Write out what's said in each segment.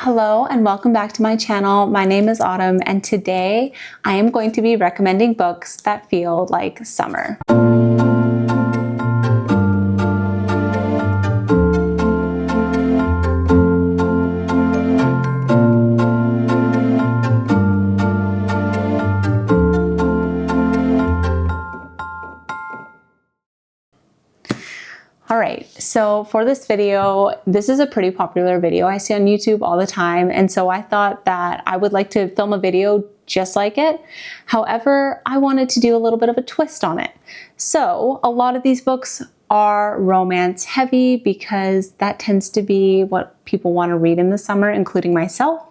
Hello and welcome back to my channel. My name is Autumn and today I am going to be recommending books that feel like summer. All right, so for this video, this is a pretty popular video I see on YouTube all the time, and so I thought that I would like to film a video just like it. However, I wanted to do a little bit of a twist on it. So a lot of these books are romance heavy because that tends to be what people want to read in the summer, including myself.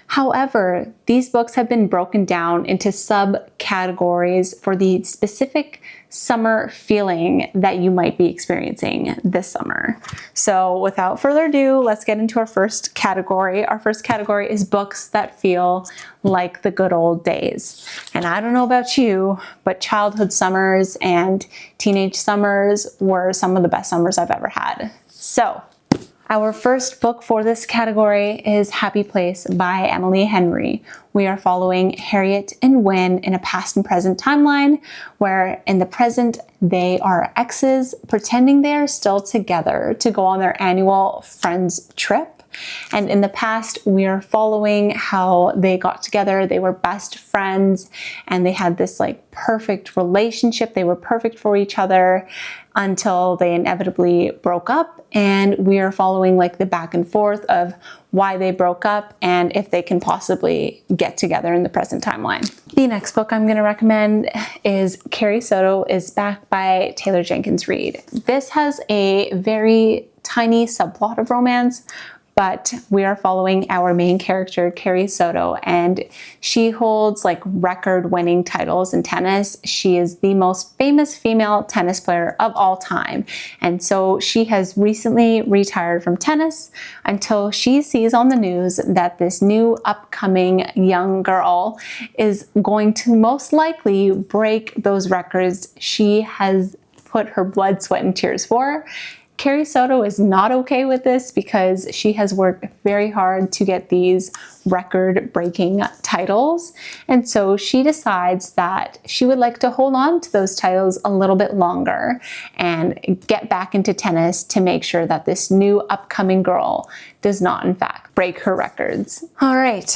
However, these books have been broken down into subcategories for the specific summer feeling that you might be experiencing this summer. So without further ado, let's get into our first category. Our first category is books that feel like the good old days. And I don't know about you, but childhood summers and teenage summers were some of the best summers I've ever had. So our first book for this category is Happy Place by Emily Henry. We are following Harriet and Wynne in a past and present timeline where in the present they are exes pretending they are still together to go on their annual friends trip. And in the past, we are following how they got together. They were best friends and they had this like perfect relationship. They were perfect for each other until they inevitably broke up. And we are following like the back and forth of why they broke up and if they can possibly get together in the present timeline. The next book I'm going to recommend is Carrie Soto is Back by Taylor Jenkins Reid. This has a very tiny subplot of romance, but we are following our main character, Carrie Soto, and she holds like record-winning titles in tennis. She is the most famous female tennis player of all time. And so she has recently retired from tennis until she sees on the news that this new upcoming young girl is going to most likely break those records she has put her blood, sweat, and tears for. Carrie Soto is not okay with this because she has worked very hard to get these record-breaking titles. And so she decides that she would like to hold on to those titles a little bit longer and get back into tennis to make sure that this new upcoming girl does not, in fact, break her records. All right,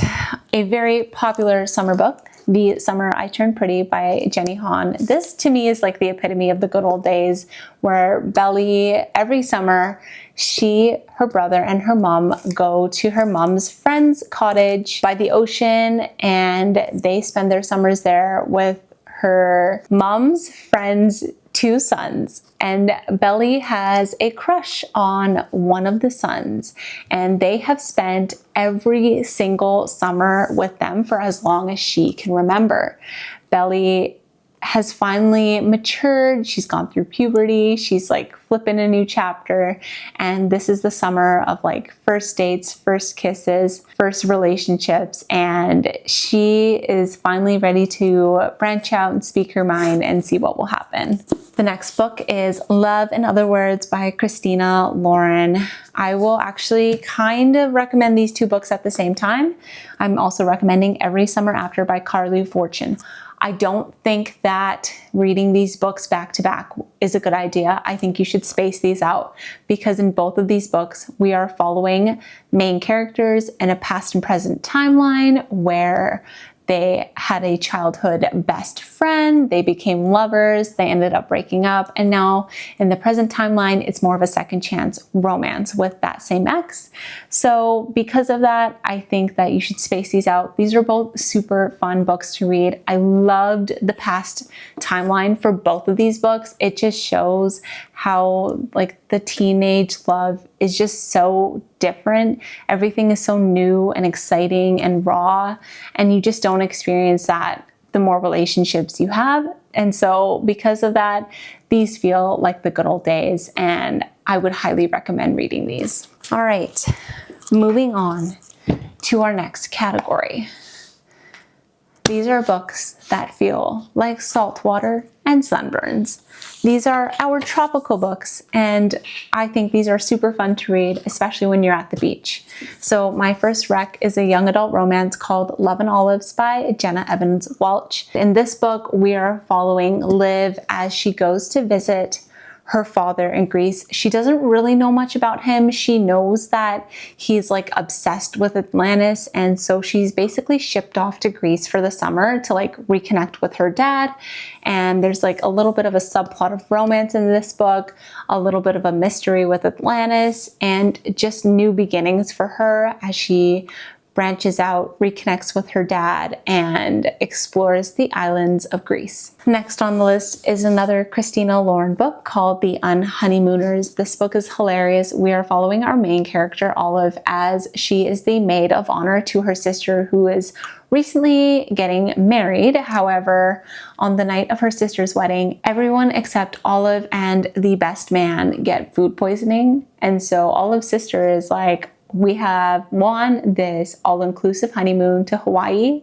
a very popular summer book, The Summer I Turned Pretty by Jenny Han. This to me is like the epitome of the good old days where Belly, every summer, she, her brother, and her mom go to her mom's friend's cottage by the ocean and they spend their summers there with her mom's friend's two sons. And Belly has a crush on one of the sons and they have spent every single summer with them for as long as she can remember. Belly has finally matured. She's gone through puberty. She's like flipping a new chapter. And this is the summer of like first dates, first kisses, first relationships. And she is finally ready to branch out and speak her mind and see what will happen. The next book is Love in Other Words by Christina Lauren. I will actually kind of recommend these two books at the same time. I'm also recommending Every Summer After by Carley Fortune. I don't think that reading these books back to back is a good idea. I think you should space these out because in both of these books, we are following main characters in a past and present timeline where they had a childhood best friend, they became lovers, they ended up breaking up, and now in the present timeline, it's more of a second chance romance with that same ex. So because of that, I think that you should space these out. These are both super fun books to read. I loved the past timeline for both of these books. It just shows how like the teenage love is just so different. Everything is so new and exciting and raw, and you just don't experience that the more relationships you have. And so because of that, these feel like the good old days, and I would highly recommend reading these. All right, moving on to our next category. These are books that feel like salt water and sunburns. These are our tropical books, and I think these are super fun to read, especially when you're at the beach. So my first rec is a young adult romance called Love and Olives by Jenna Welch. In this book, we are following Liv as she goes to visit her father in Greece. She doesn't really know much about him. She knows that he's like obsessed with Atlantis, and so she's basically shipped off to Greece for the summer to like reconnect with her dad. And there's like a little bit of a subplot of romance in this book, a little bit of a mystery with Atlantis, and just new beginnings for her as she branches out, reconnects with her dad, and explores the islands of Greece. Next on the list is another Christina Lauren book called The Unhoneymooners. This book is hilarious. We are following our main character, Olive, as she is the maid of honor to her sister who is recently getting married. However, on the night of her sister's wedding, everyone except Olive and the best man get food poisoning. And so Olive's sister is like, we have won this all-inclusive honeymoon to Hawaii.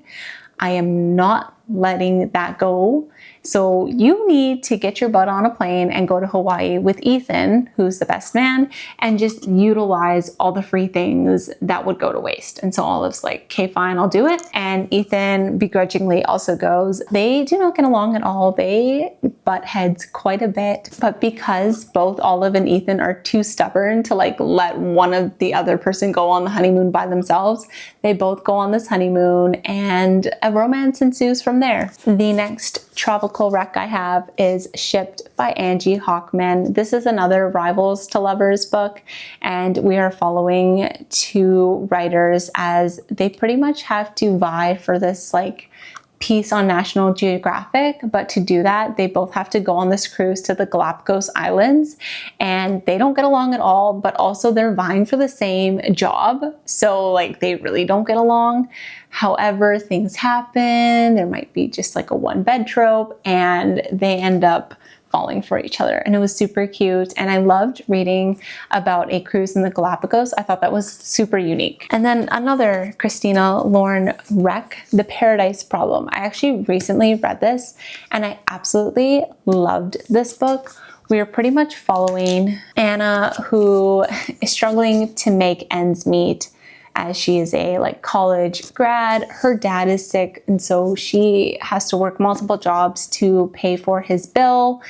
I am not letting that go. So you need to get your butt on a plane and go to Hawaii with Ethan, who's the best man, and just utilize all the free things that would go to waste. And so Olive's like, okay, fine, I'll do it. And Ethan begrudgingly also goes. They do not get along at all. They butt heads quite a bit. But because both Olive and Ethan are too stubborn to like let one of the other person go on the honeymoon by themselves, they both go on this honeymoon and a romance ensues from there. The next tropical rec I have is Shipped by Angie Hockman. This is another Rivals to Lovers book, and we are following two writers as they pretty much have to vie for this like piece on National Geographic, but to do that, they both have to go on this cruise to the Galapagos Islands, and they don't get along at all, but also they're vying for the same job, so like they really don't get along. However, things happen. There might be just like a one bed trope, and they end up falling for each other, and it was super cute. And I loved reading about a cruise in the Galapagos. I thought that was super unique. And then another Christina Lauren rec, The Paradise Problem. I actually recently read this and I absolutely loved this book. We are pretty much following Anna, who is struggling to make ends meet as she is a like college grad. Her dad is sick, and so she has to work multiple jobs to pay for his bill,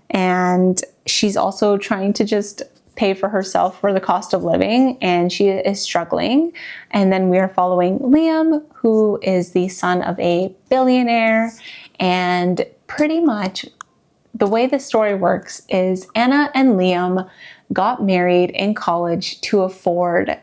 and she's also trying to just pay for herself for the cost of living, and she is struggling. And then we are following Liam, who is the son of a billionaire, and pretty much the way the story works is Anna and Liam got married in college to afford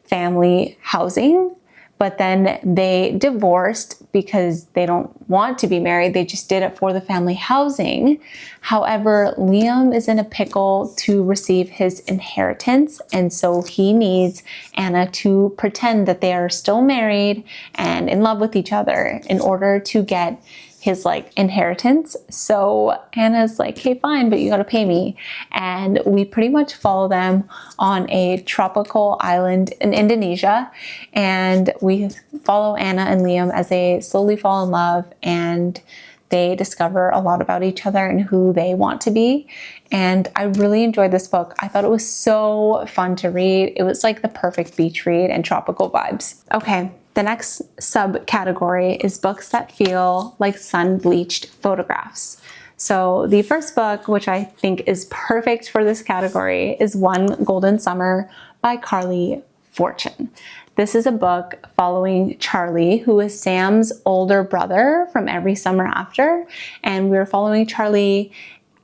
family housing, but then they divorced because they don't want to be married. They just did it for the family housing. However, Liam is in a pickle to receive his inheritance, and so he needs Anna to pretend that they are still married and in love with each other in order to get his like inheritance. So Anna's like, hey, fine, but you gotta pay me. And we pretty much follow them on a tropical island in Indonesia. And we follow Anna and Liam as they slowly fall in love, and they discover a lot about each other and who they want to be. And I really enjoyed this book. I thought it was so fun to read. It was like the perfect beach read and tropical vibes. Okay. The next subcategory is books that feel like sun-bleached photographs. So the first book, which I think is perfect for this category, is One Golden Summer by Carley Fortune. This is a book following Charlie, who is Sam's older brother from Every Summer After. And we're following Charlie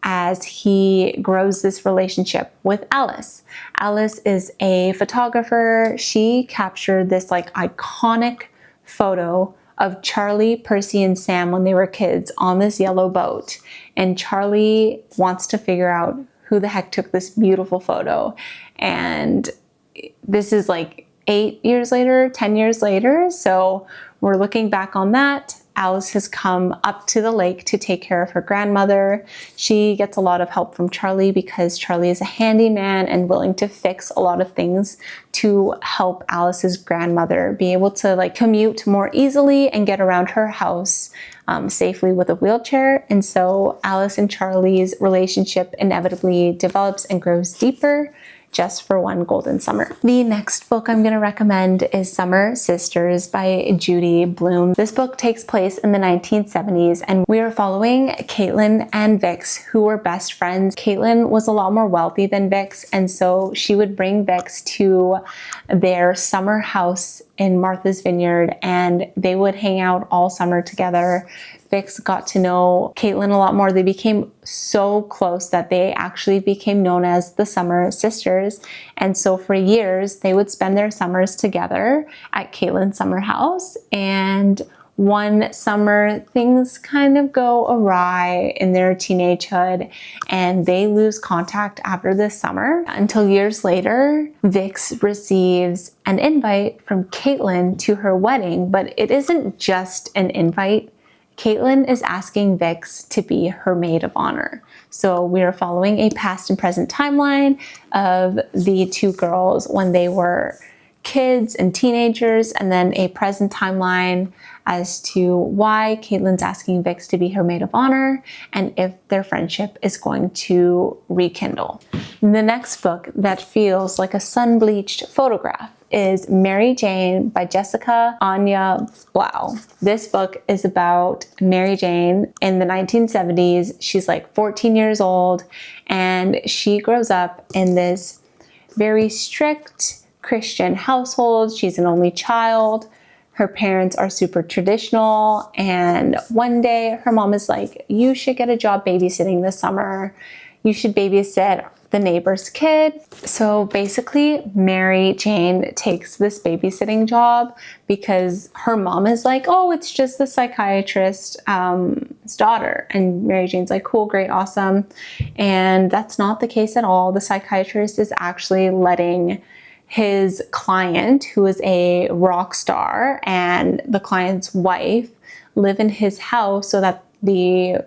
as he grows this relationship with Alice. Alice is a photographer. She captured this like iconic photo of Charlie, Percy, and Sam when they were kids on this yellow boat. And Charlie wants to figure out who the heck took this beautiful photo. And this is like 8 years later, 10 years later. So we're looking back on that. Alice has come up to the lake to take care of her grandmother. She gets a lot of help from Charlie because Charlie is a handyman and willing to fix a lot of things to help Alice's grandmother be able to like commute more easily and get around her house safely with a wheelchair. And so Alice and Charlie's relationship inevitably develops and grows deeper just for one golden summer. The next book I'm going to recommend is Summer Sisters by Judy Blume. This book takes place in the 1970s and we are following Caitlin and Vix, who were best friends. Caitlin was a lot more wealthy than Vix, and so she would bring Vix to their summer house in Martha's Vineyard and they would hang out all summer together. Vix got to know Caitlin a lot more. They became so close that they actually became known as the Summer Sisters. And so for years, they would spend their summers together at Caitlin's summer house. And one summer, things kind of go awry in their teenagehood and they lose contact after this summer until years later, Vix receives an invite from Caitlin to her wedding, but it isn't just an invite. Caitlin is asking Vix to be her maid of honor. So we are following a past and present timeline of the two girls when they were kids and teenagers, and then a present timeline as to why Caitlin's asking Vix to be her maid of honor and if their friendship is going to rekindle. The next book that feels like a sun-bleached photograph is Mary Jane by Jessica Anya Blau. This book is about Mary Jane in the 1970s. She's like 14 years old and she grows up in this very strict Christian household. She's an only child. Her parents are super traditional, and one day her mom is like, you should get a job babysitting this summer. You should babysit the neighbor's kid. So basically, Mary Jane takes this babysitting job because her mom is like, oh, it's just the psychiatrist's daughter. And Mary Jane's like, cool, great, awesome. And that's not the case at all. The psychiatrist is actually letting his client, who is a rock star, and the client's wife live in his house so that the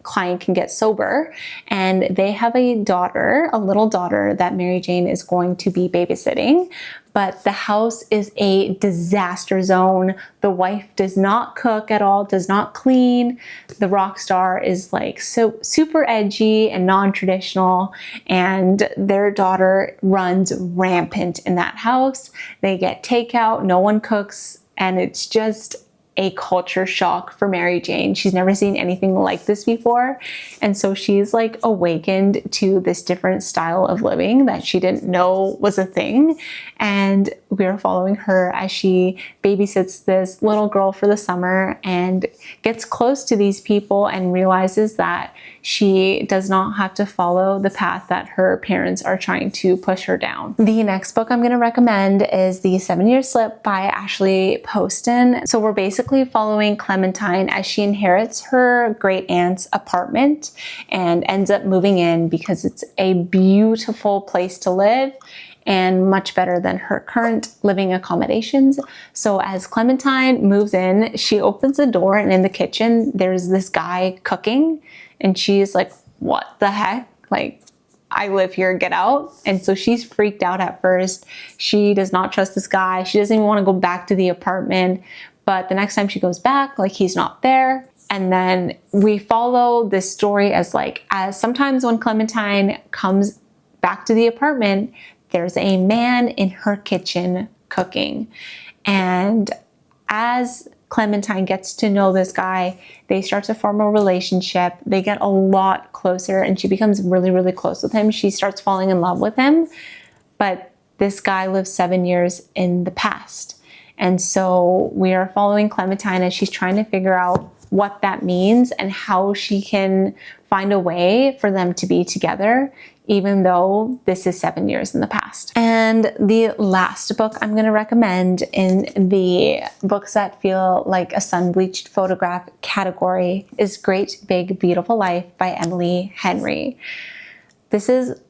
client can get sober. And they have a daughter, a little daughter that Mary Jane is going to be babysitting. But the house is a disaster zone. The wife does not cook at all, does not clean. The rock star is like so super edgy and non-traditional, and their daughter runs rampant in that house. They get takeout, no one cooks, and it's just a culture shock for Mary Jane. She's never seen anything like this before. And so she's like awakened to this different style of living that she didn't know was a thing. And we're following her as she babysits this little girl for the summer and gets close to these people and realizes that she does not have to follow the path that her parents are trying to push her down. The next book I'm going to recommend is The 7-Year Slip by Ashley Poston. So we're basically following Clementine as she inherits her great aunt's apartment and ends up moving in because it's a beautiful place to live and much better than her current living accommodations. So as Clementine moves in, she opens the door and in the kitchen, there's this guy cooking. And she's like, what the heck? Like, I live here, get out. And so she's freaked out at first. She does not trust this guy. She doesn't even want to go back to the apartment. But the next time she goes back, like he's not there. And then we follow this story as sometimes when Clementine comes back to the apartment, there's a man in her kitchen cooking. And as Clementine gets to know this guy, they start to form a relationship. They get a lot closer and she becomes really, really close with him. She starts falling in love with him. But this guy lives 7 years in the past. And so we are following Clementine as she's trying to figure out what that means and how she can find a way for them to be together, even though this is 7 years in the past. And the last book I'm going to recommend in the books that feel like a sun-bleached photograph category is Great Big Beautiful Life by Emily Henry. This is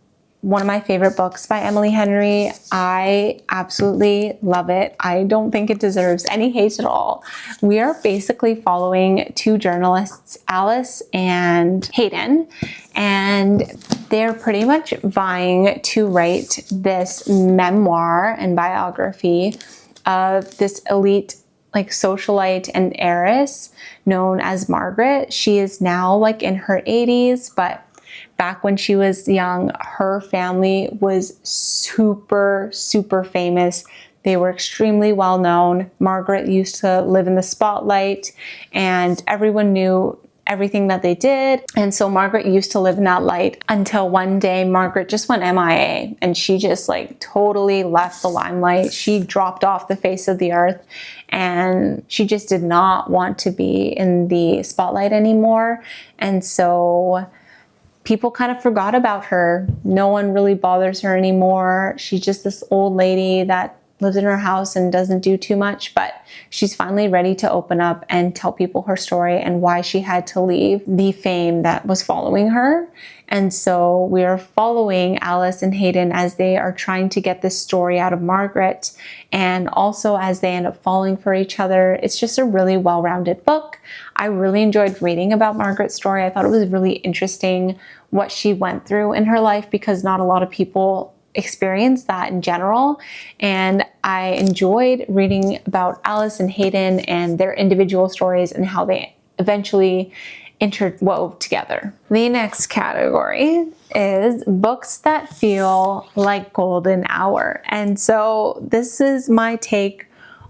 one of my favorite books by Emily Henry. I absolutely love it. I don't think it deserves any hate at all. We are basically following two journalists, Alice and Hayden, and they're pretty much vying to write this memoir and biography of this elite like socialite and heiress known as Margaret. She is now like in her 80s, but back when she was young, her family was super, super famous. They were extremely well known. Margaret used to live in the spotlight and everyone knew everything that they did. And so Margaret used to live in that light until one day Margaret just went MIA and she just like totally left the limelight. She dropped off the face of the earth and she just did not want to be in the spotlight anymore. And so people kind of forgot about her. No one really bothers her anymore. She's just this old lady that lives in her house and doesn't do too much, but she's finally ready to open up and tell people her story and why she had to leave the fame that was following her. And so we are following Alice and Hayden as they are trying to get this story out of Margaret, and also as they end up falling for each other. It's just a really well-rounded book. I really enjoyed reading about Margaret's story. I thought it was really interesting what she went through in her life because not a lot of people experience that in general. And I enjoyed reading about Alice and Hayden and their individual stories and how they eventually interwove together. The next category is books that feel like golden hour. And so this is my take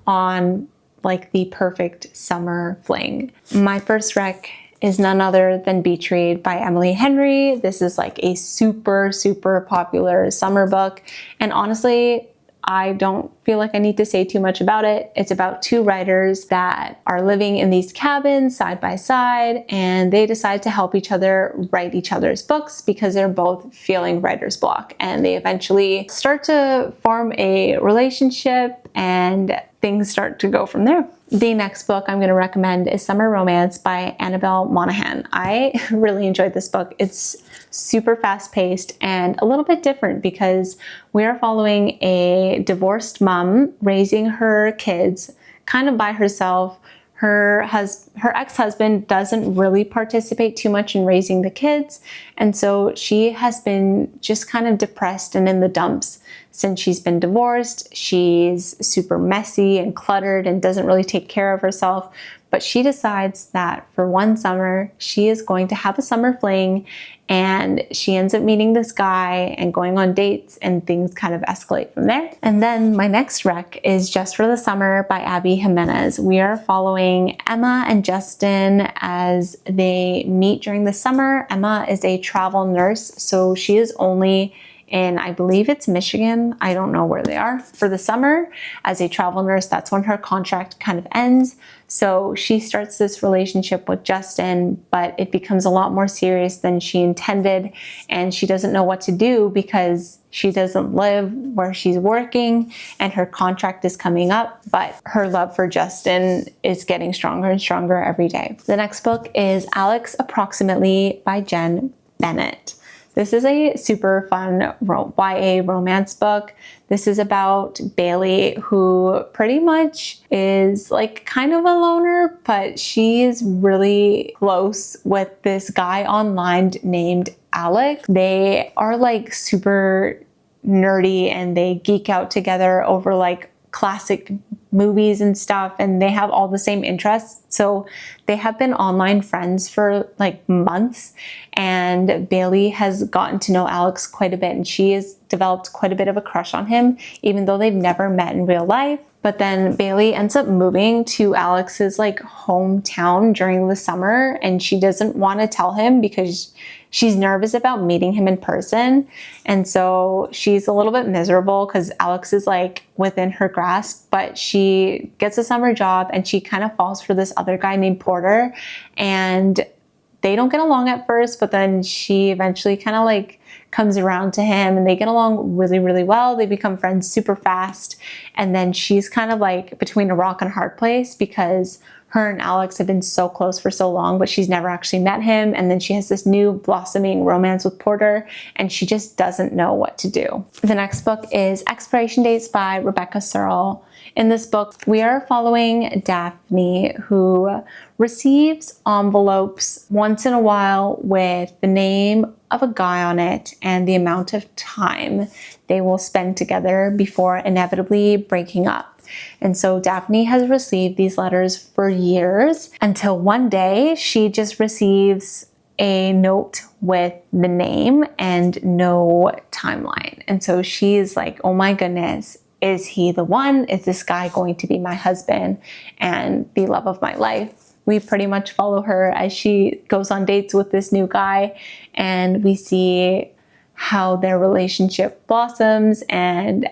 on like the perfect summer fling. My first rec is none other than Beach Read by Emily Henry. This is like a super, super popular summer book. And honestly, I don't feel like I need to say too much about it. It's about two writers that are living in these cabins side by side, and they decide to help each other write each other's books because they're both feeling writer's block. And they eventually start to form a relationship and things start to go from there. The next book I'm going to recommend is Summer Romance by Annabel Monaghan. I really enjoyed this book. It's super fast-paced and a little bit different because we are following a divorced mom raising her kids kind of by herself. Her ex-husband doesn't really participate too much in raising the kids, and so she has been just kind of depressed and in the dumps since she's been divorced. She's super messy and cluttered and doesn't really take care of herself, but she decides that for one summer, she is going to have a summer fling, and she ends up meeting this guy and going on dates, and things kind of escalate from there. And then my next rec is Just for the Summer by Abby Jimenez. We are following Emma and Justin as they meet during the summer. Emma is a travel nurse, so she is only in, I believe it's Michigan. I don't know where they are for the summer as a travel nurse. That's when her contract kind of ends. So she starts this relationship with Justin, but it becomes a lot more serious than she intended. And she doesn't know what to do because she doesn't live where she's working and her contract is coming up, but her love for Justin is getting stronger and stronger every day. The next book is Alex Approximately by Jenn Bennett. This is a super fun YA romance book. This is about Bailey, who pretty much is like kind of a loner, but she is really close with this guy online named Alec. They are like super nerdy and they geek out together over like classic movies and stuff, and they have all the same interests. So they have been online friends for like months, and Bailey has gotten to know Alex quite a bit, and she has developed quite a bit of a crush on him, even though they've never met in real life. But then Bailey ends up moving to Alex's like hometown during the summer, and she doesn't want to tell him because she's nervous about meeting him in person. And so she's a little bit miserable because Alex is like within her grasp, but she gets a summer job and she kind of falls for this other guy named Porter, and they don't get along at first, but then she eventually kind of like comes around to him and they get along really, really well. They become friends super fast. And then she's kind of like between a rock and a hard place because her and Alex have been so close for so long, but she's never actually met him. And then she has this new blossoming romance with Porter, and she just doesn't know what to do. The next book is Expiration Dates by Rebecca Serle. In this book, we are following Daphne, who receives envelopes once in a while with the name of a guy on it and the amount of time they will spend together before inevitably breaking up. And so Daphne has received these letters for years until one day she just receives a note with the name and no timeline. And so she's like, oh my goodness, is he the one? Is this guy going to be my husband and the love of my life? We pretty much follow her as she goes on dates with this new guy, and we see how their relationship blossoms and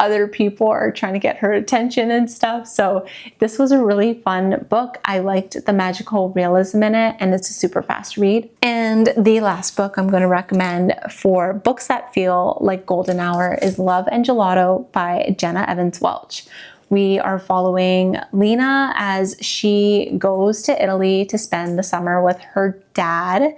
other people are trying to get her attention and stuff. So this was a really fun book. I liked the magical realism in it, and it's a super fast read. And the last book I'm going to recommend for books that feel like golden hour is Love and Gelato by Jenna Evans Welch. We are following Lena as she goes to Italy to spend the summer with her dad,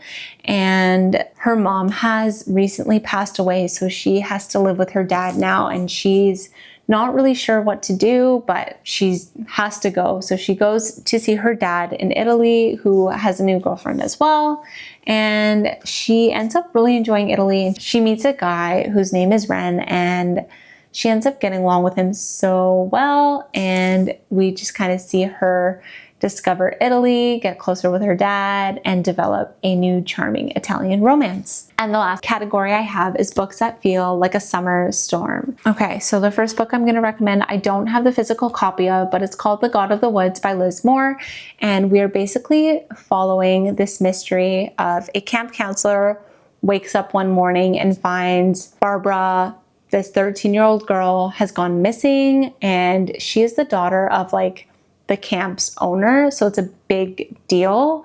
and her mom has recently passed away, so she has to live with her dad now, and she's not really sure what to do, but she has to go. So she goes to see her dad in Italy, who has a new girlfriend as well, and she ends up really enjoying Italy. She meets a guy whose name is Ren, and she ends up getting along with him so well, and we just kind of see her discover Italy, get closer with her dad, and develop a new charming Italian romance. And the last category I have is books that feel like a summer storm. Okay, so the first book I'm going to recommend, I don't have the physical copy of, but it's called The God of the Woods by Liz Moore, and we are basically following this mystery of a camp counselor wakes up one morning and finds Barbara, this 13-year-old girl, has gone missing, and she is the daughter of like the camp's owner. So it's a big deal.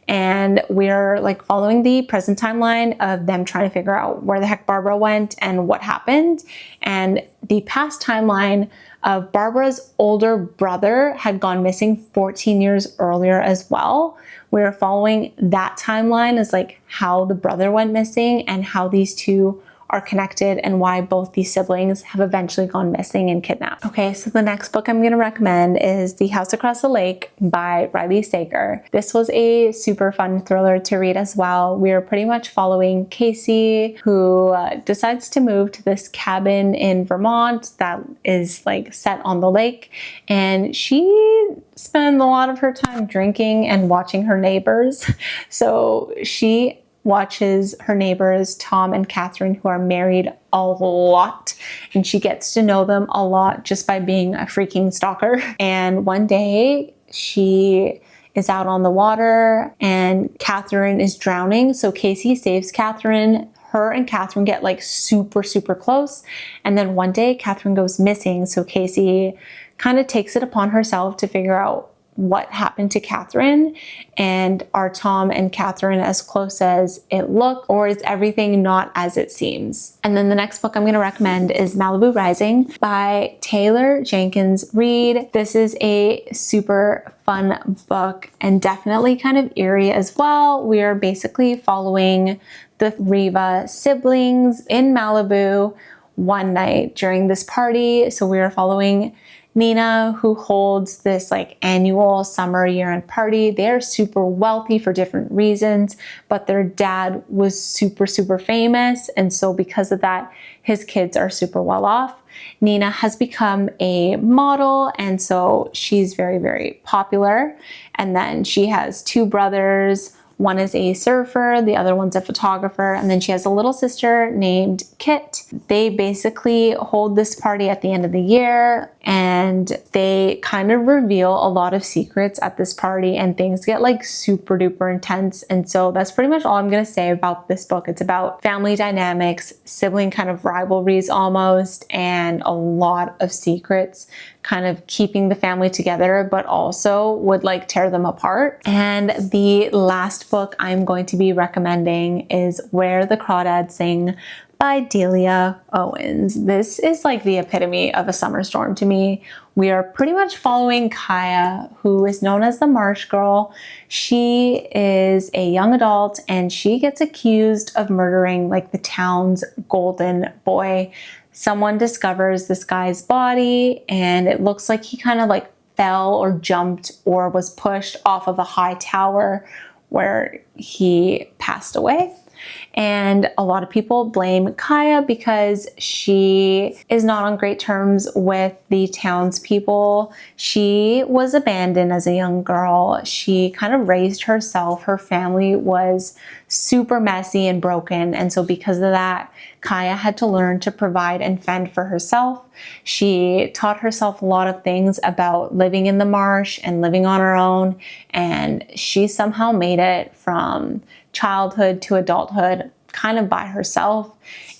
And we're like following the present timeline of them trying to figure out where the heck Barbara went and what happened. And the past timeline of Barbara's older brother had gone missing 14 years earlier as well. We're following that timeline as like how the brother went missing and how these two are connected and why both these siblings have eventually gone missing and kidnapped. Okay, so the next book I'm going to recommend is The House Across the Lake by Riley Sager. This was a super fun thriller to read as well. We are pretty much following Casey, who decides to move to this cabin in Vermont that is like set on the lake, and she spends a lot of her time drinking and watching her neighbors. So she watches her neighbors, Tom and Catherine, who are married, a lot, and she gets to know them a lot just by being a freaking stalker. And one day she is out on the water and Catherine is drowning. So Casey saves Catherine. Her and Catherine get like super close. And then one day Catherine goes missing. So Casey kind of takes it upon herself to figure out what happened to Catherine, and are Tom and Catherine as close as it looked, or is everything not as it seems? And then the next book I'm going to recommend is Malibu Rising by Taylor Jenkins Reid. This is a super fun book and definitely kind of eerie as well. We are basically following the Riva siblings in Malibu one night during this party. So we are following Nina, who holds this like annual summer year-end party. They're super wealthy for different reasons, but their dad was super famous. And so because of that, his kids are super well off. Nina has become a model, and so she's very popular. And then she has two brothers. One is a surfer, the other one's a photographer, and then she has a little sister named Kit. They basically hold this party at the end of the year, and they kind of reveal a lot of secrets at this party, and things get like super duper intense. And so that's pretty much all I'm going to say about this book. It's about family dynamics, sibling kind of rivalries almost, and a lot of secrets kind of keeping the family together, but also would like tear them apart. And the last book I'm going to be recommending is Where the Crawdads Sing by Delia Owens. This is like the epitome of a summer storm to me. We are pretty much following Kaya, who is known as the Marsh Girl. She is a young adult and she gets accused of murdering like the town's golden boy. Someone discovers this guy's body and it looks like he kind of like fell or jumped or was pushed off of a high tower where he passed away. And a lot of people blame Kaya because she is not on great terms with the townspeople. She was abandoned as a young girl. She kind of raised herself. Her family was super messy and broken. And so because of that, Kaya had to learn to provide and fend for herself. She taught herself a lot of things about living in the marsh and living on her own. And she somehow made it from childhood to adulthood kind of by herself.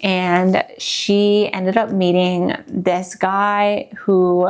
And she ended up meeting this guy who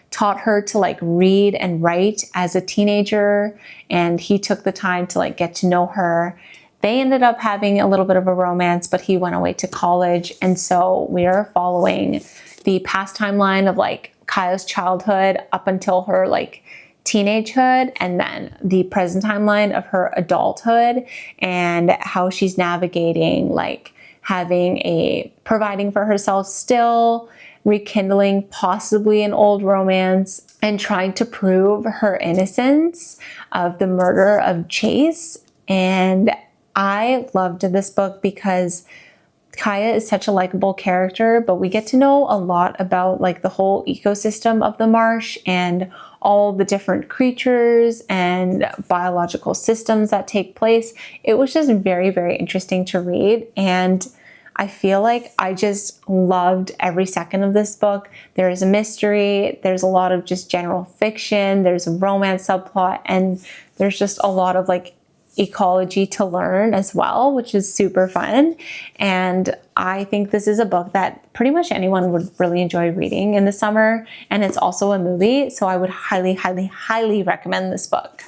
taught her to like read and write as a teenager. And he took the time to like get to know her. They ended up having a little bit of a romance, but he went away to college. And so we are following the past timeline of like Kaya's childhood up until her like teenagehood, and then the present timeline of her adulthood and how she's navigating like providing for herself still, rekindling possibly an old romance, and trying to prove her innocence of the murder of Chase. And I loved this book because Kaya is such a likable character, but we get to know a lot about like the whole ecosystem of the marsh and all the different creatures and biological systems that take place. It was just very, very interesting to read. And I feel like I just loved every second of this book. There is a mystery. There's a lot of just general fiction. There's a romance subplot, and there's just a lot of like ecology to learn as well, which is super fun. And I think this is a book that pretty much anyone would really enjoy reading in the summer. And it's also a movie, so I would highly, highly, highly recommend this book.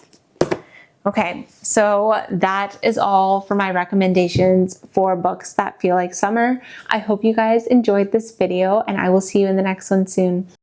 Okay, so that is all for my recommendations for books that feel like summer. I hope you guys enjoyed this video, and I will see you in the next one soon.